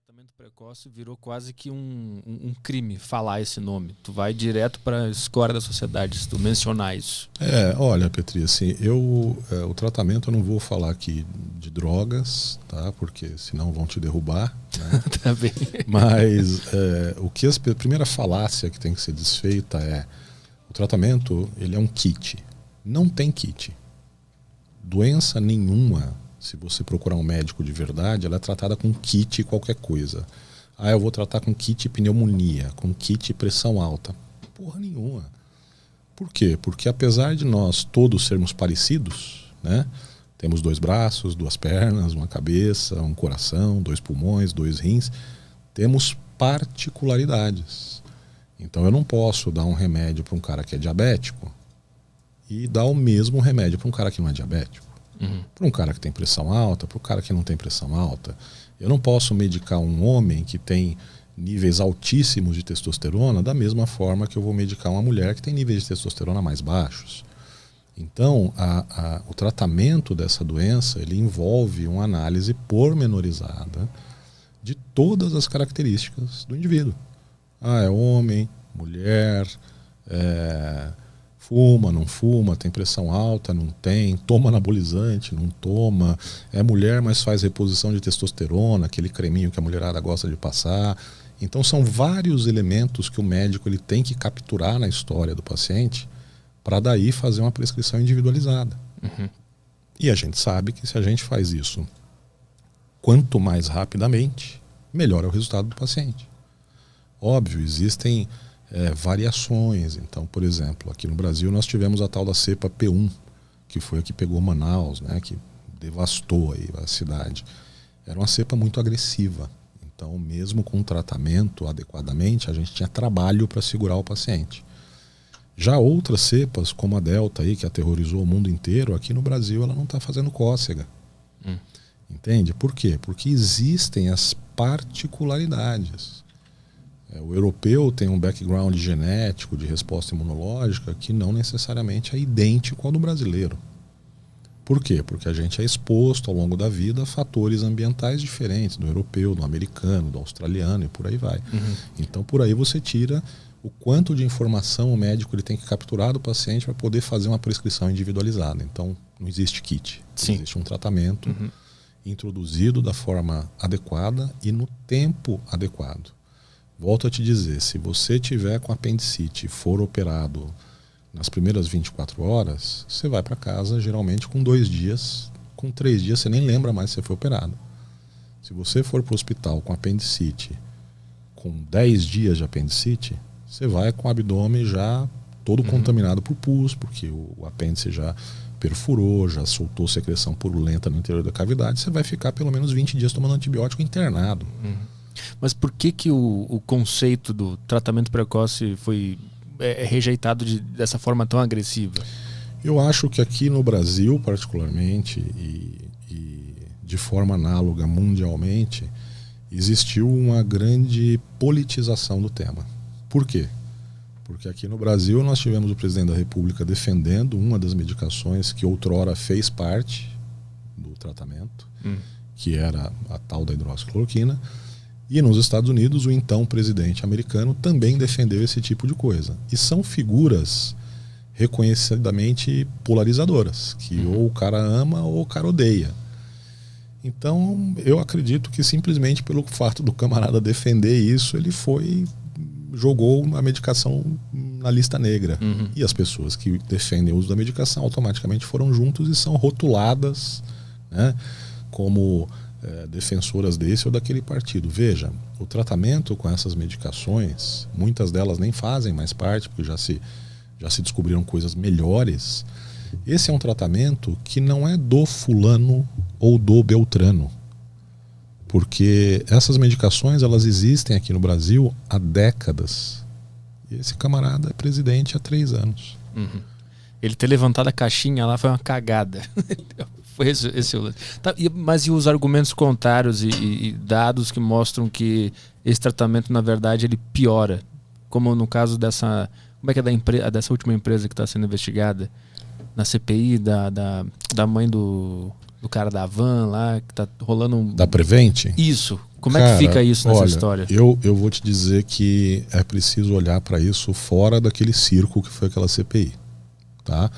tratamento precoce virou quase que um crime falar esse nome. Tu vai direto para a escória da sociedade se tu mencionar isso. Olha, Petri, assim, o tratamento eu não vou falar aqui de drogas, tá? Porque senão vão te derrubar, né? Tá bem. Mas a primeira falácia que tem que ser desfeita é o tratamento, ele é um kit. Não tem kit. Doença nenhuma, se você procurar um médico de verdade, ela é tratada com kit qualquer coisa. Eu vou tratar com kit pneumonia, com kit pressão alta. Porra nenhuma. Por quê? Porque apesar de nós todos sermos parecidos, né? Temos 2 braços, 2 pernas, uma cabeça, um coração, 2 pulmões, 2 rins, temos particularidades. Então eu não posso dar um remédio para um cara que é diabético e dar o mesmo remédio para um cara que não é diabético. Para um cara que tem pressão alta, para o cara que não tem pressão alta. Eu não posso medicar um homem que tem níveis altíssimos de testosterona da mesma forma que eu vou medicar uma mulher que tem níveis de testosterona mais baixos. Então, o tratamento dessa doença ele envolve uma análise pormenorizada de todas as características do indivíduo. É homem, mulher, fuma, não fuma, tem pressão alta, não tem, toma anabolizante, não toma, é mulher, mas faz reposição de testosterona, aquele creminho que a mulherada gosta de passar. Então são vários elementos que o médico ele tem que capturar na história do paciente para daí fazer uma prescrição individualizada. E a gente sabe que se a gente faz isso quanto mais rapidamente, melhor é o resultado do paciente. Óbvio, existem variações. Então, por exemplo, aqui no Brasil nós tivemos a tal da cepa P1, que foi a que pegou Manaus, né, que devastou aí a cidade. Era uma cepa muito agressiva. Então, mesmo com tratamento adequadamente, a gente tinha trabalho para segurar o paciente. Já outras cepas, como a Delta, aí, que aterrorizou o mundo inteiro, aqui no Brasil ela não está fazendo cócega. Entende? Por quê? Porque existem as particularidades. O europeu tem um background genético de resposta imunológica que não necessariamente é idêntico ao do brasileiro. Por quê? Porque a gente é exposto ao longo da vida a fatores ambientais diferentes do europeu, do americano, do australiano e por aí vai. Então por aí você tira o quanto de informação o médico ele tem que capturar do paciente para poder fazer uma prescrição individualizada. Então não existe kit. Existe um tratamento introduzido da forma adequada e no tempo adequado. Volto a te dizer, se você tiver com apendicite e for operado nas primeiras 24 horas, você vai para casa geralmente com 2 dias, com 3 dias você nem lembra mais se você foi operado. Se você for para o hospital com apendicite, com 10 dias de apendicite, você vai com o abdômen já todo contaminado por pus, porque o apêndice já perfurou, já soltou secreção purulenta no interior da cavidade, você vai ficar pelo menos 20 dias tomando antibiótico internado. Mas por que o conceito do tratamento precoce foi rejeitado dessa forma tão agressiva? Eu acho que aqui no Brasil, particularmente, e de forma análoga mundialmente, existiu uma grande politização do tema. Por quê? Porque aqui no Brasil nós tivemos o presidente da República defendendo uma das medicações que outrora fez parte do tratamento, que era a tal da hidroxicloroquina. E nos Estados Unidos, o então presidente americano também defendeu esse tipo de coisa. E são figuras reconhecidamente polarizadoras, que ou o cara ama ou o cara odeia. Então, eu acredito que simplesmente pelo fato do camarada defender isso, ele jogou a medicação na lista negra. E as pessoas que defendem o uso da medicação automaticamente foram juntos e são rotuladas, né, como defensoras desse ou daquele partido. Veja, o tratamento com essas medicações, muitas delas nem fazem mais parte, porque já se descobriram coisas melhores. Esse é um tratamento que não é do fulano ou do beltrano, porque essas medicações elas existem aqui no Brasil há décadas. E esse camarada é presidente há 3 anos. Ele ter levantado a caixinha lá foi uma cagada. Foi esse o... Mas e os argumentos contrários e dados que mostram que esse tratamento, na verdade, ele piora? Como no caso dessa... Como é que é dessa última empresa que está sendo investigada? Na CPI da mãe do do cara da van lá, que tá rolando um... Da Prevent? Isso. Como é que fica isso nessa história? Eu vou te dizer que é preciso olhar para isso fora daquele circo que foi aquela CPI. Tá?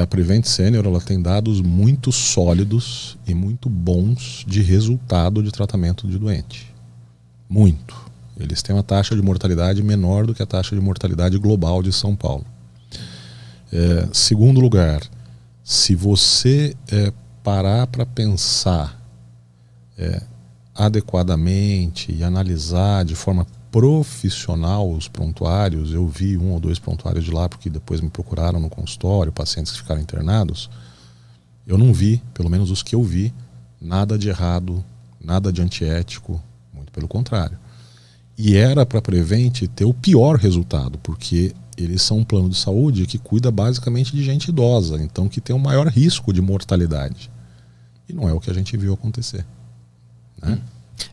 A Prevent Senior, ela tem dados muito sólidos e muito bons de resultado de tratamento de doente. Muito. Eles têm uma taxa de mortalidade menor do que a taxa de mortalidade global de São Paulo. Segundo lugar, se você parar para pensar adequadamente e analisar de forma profissional os prontuários, eu vi 1 ou 2 prontuários de lá porque depois me procuraram no consultório, pacientes que ficaram internados, eu não vi, pelo menos os que eu vi, nada de errado, nada de antiético, muito pelo contrário. E era para a Prevent ter o pior resultado, porque eles são um plano de saúde que cuida basicamente de gente idosa, então que tem o maior risco de mortalidade. E não é o que a gente viu acontecer. Né?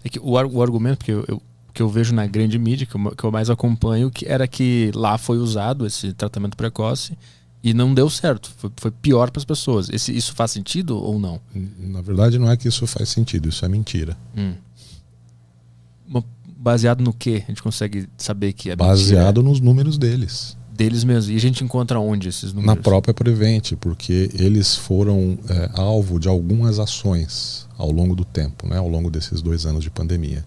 É que o argumento que eu vejo na grande mídia, que eu mais acompanho, que era que lá foi usado esse tratamento precoce e não deu certo. Foi pior para as pessoas. Isso faz sentido ou não? Na verdade, não é que isso faz sentido, isso é mentira. Baseado no que a gente consegue saber que é baseado nos números deles. Deles mesmos. E a gente encontra onde esses números? Na própria Prevent, porque eles foram alvo de algumas ações ao longo do tempo, né, ao longo desses 2 anos de pandemia.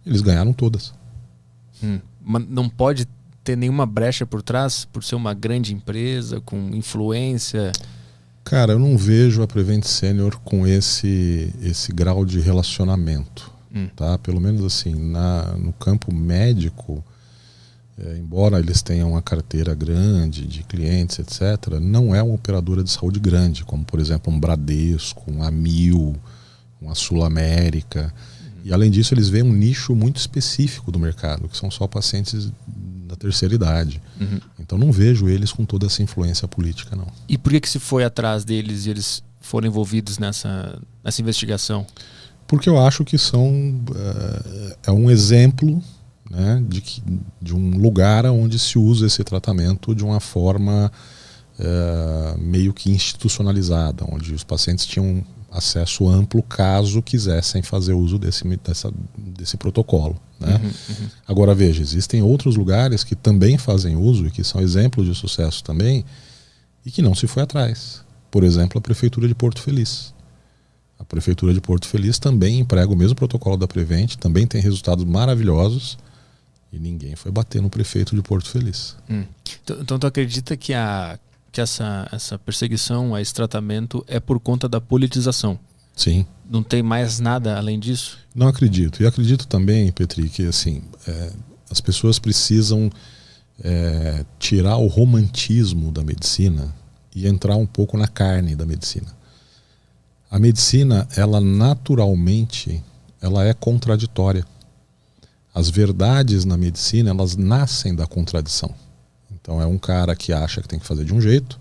Eles ganharam todas. Mas não pode ter nenhuma brecha por trás, por ser uma grande empresa, com influência? Cara, eu não vejo a Prevent Senior com esse grau de relacionamento. Tá? Pelo menos assim, no campo médico, embora eles tenham uma carteira grande de clientes, etc., não é uma operadora de saúde grande, como por exemplo um Bradesco, um Amil, uma Sul América. E além disso, eles veem um nicho muito específico do mercado, que são só pacientes da terceira idade. Então não vejo eles com toda essa influência política, não. E por que se foi atrás deles e eles foram envolvidos nessa investigação? Porque eu acho que é um exemplo, né, de um lugar onde se usa esse tratamento de uma forma meio que institucionalizada, onde os pacientes tinham acesso amplo caso quisessem fazer uso desse protocolo. Né? Agora veja, existem outros lugares que também fazem uso e que são exemplos de sucesso também e que não se foi atrás. Por exemplo, a Prefeitura de Porto Feliz. A Prefeitura de Porto Feliz também emprega o mesmo protocolo da Prevent, também tem resultados maravilhosos e ninguém foi bater no prefeito de Porto Feliz. Então tu acredita que essa perseguição a esse tratamento é por conta da politização? Sim. Não tem mais nada além disso? Não acredito. E acredito também, Petri, que assim, as pessoas precisam tirar o romantismo da medicina e entrar um pouco na carne da medicina. A medicina, ela naturalmente, ela é contraditória. As verdades na medicina, elas nascem da contradição. Então é um cara que acha que tem que fazer de um jeito,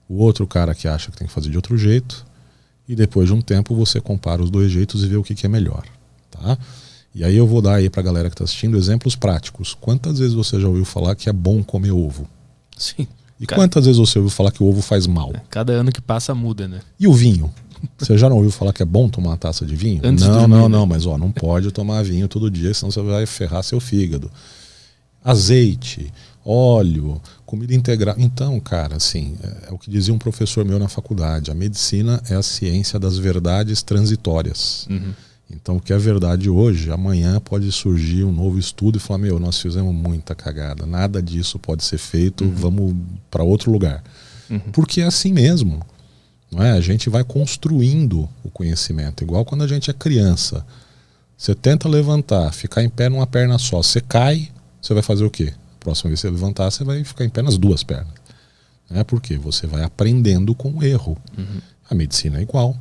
o outro cara que acha que tem que fazer de outro jeito, e depois de um tempo você compara os 2 jeitos e vê o que é melhor. Tá? E aí eu vou dar aí pra galera que está assistindo exemplos práticos. Quantas vezes você já ouviu falar que é bom comer ovo? Sim. E quantas vezes você ouviu falar que o ovo faz mal? Cada ano que passa muda, né? E o vinho? Você já não ouviu falar que é bom tomar uma taça de vinho? Não, mas não pode tomar vinho todo dia, senão você vai ferrar seu fígado. Azeite, óleo, comida integral. Então, cara, assim, é o que dizia um professor meu na faculdade, a medicina é a ciência das verdades transitórias. Então, o que é verdade hoje, amanhã pode surgir um novo estudo e falar, nós fizemos muita cagada, nada disso pode ser feito, vamos para outro lugar. Porque é assim mesmo. Não é? A gente vai construindo o conhecimento, igual quando a gente é criança. Você tenta levantar, ficar em pé numa perna só, você cai, você vai fazer o quê? A próxima vez que você levantar, você vai ficar em pé nas 2 pernas. Porque você vai aprendendo com o erro. A medicina é igual.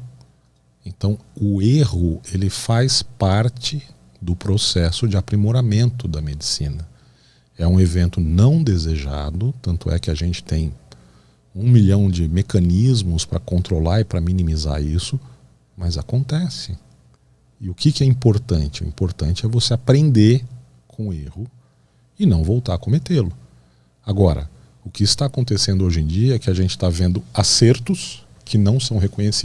Então, o erro, ele faz parte do processo de aprimoramento da medicina. É um evento não desejado, tanto é que a gente tem 1 milhão de mecanismos para controlar e para minimizar isso, mas acontece. E o que é importante? O importante é você aprender com o erro e não voltar a cometê-lo. Agora, o que está acontecendo hoje em dia é que a gente está vendo acertos que não são reconhecidos.